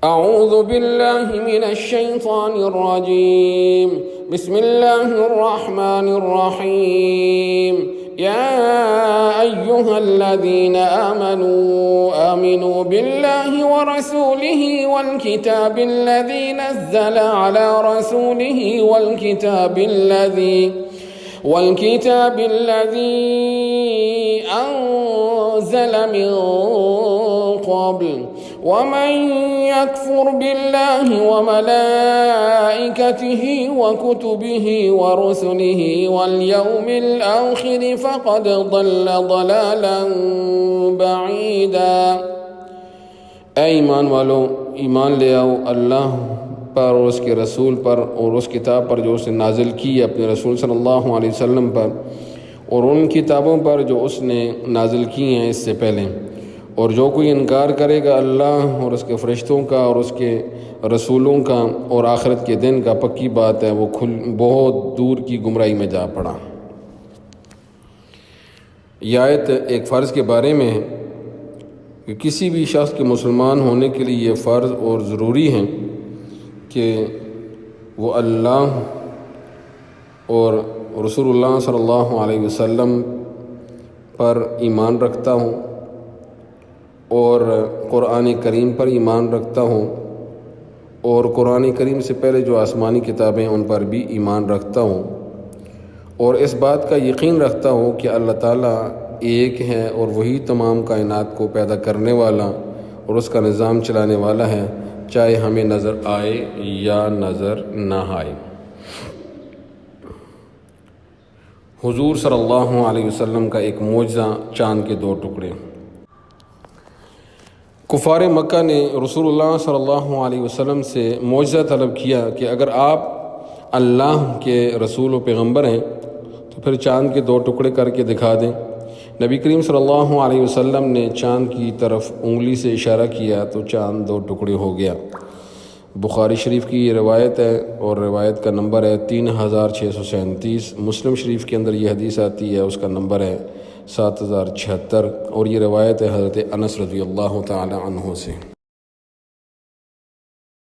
أعوذ بالله من الشيطان الرجيم بسم الله الرحمن الرحيم يا أيها الذين آمنوا بالله ورسوله والكتاب الذي نزل على رسوله والكتاب الذي أنزل من قبل ومن يكفر بالله وملائكته وكتبه ورسله واليوم الآخر فقد ضل ضلالا بعيدا۔ اے ایمان والو، ایمان لے آؤ اللہ پر اور اس کے رسول پر اور اس کتاب پر جو اس نے نازل کی ہے اپنے رسول صلی اللہ علیہ وسلم پر، اور ان کتابوں پر جو اس نے نازل کی ہیں اس سے پہلے۔ اور جو کوئی انکار کرے گا اللہ اور اس کے فرشتوں کا اور اس کے رسولوں کا اور آخرت کے دن کا، پکی بات ہے وہ بہت دور کی گمراہی میں جا پڑا۔ یہ آیت ایک فرض کے بارے میں ہے کہ کسی بھی شخص کے مسلمان ہونے کے لیے یہ فرض اور ضروری ہے کہ وہ اللہ اور رسول اللہ صلی اللہ علیہ وسلم پر ایمان رکھتا ہوں اور قرآن کریم پر ایمان رکھتا ہوں، اور قرآن کریم سے پہلے جو آسمانی کتابیں ان پر بھی ایمان رکھتا ہوں، اور اس بات کا یقین رکھتا ہوں کہ اللہ تعالیٰ ایک ہے اور وہی تمام کائنات کو پیدا کرنے والا اور اس کا نظام چلانے والا ہے، چاہے ہمیں نظر آئے یا نظر نہ آئے۔ حضور صلی اللہ علیہ وسلم کا ایک معجزہ، چاند کے 2 ٹکڑے۔ کفار مکہ نے رسول اللہ صلی اللہ علیہ وسلم سے معجزہ طلب کیا کہ اگر آپ اللہ کے رسول و پیغمبر ہیں تو پھر چاند کے 2 ٹکڑے کر کے دکھا دیں۔ نبی کریم صلی اللہ علیہ وسلم نے چاند کی طرف انگلی سے اشارہ کیا تو چاند 2 ٹکڑے ہو گیا۔ بخاری شریف کی یہ روایت ہے اور روایت کا نمبر ہے 3637۔ مسلم شریف کے اندر یہ حدیث آتی ہے، اس کا نمبر ہے 7076، اور یہ روایت ہے حضرت انس رضی اللہ تعالی عنہ سے۔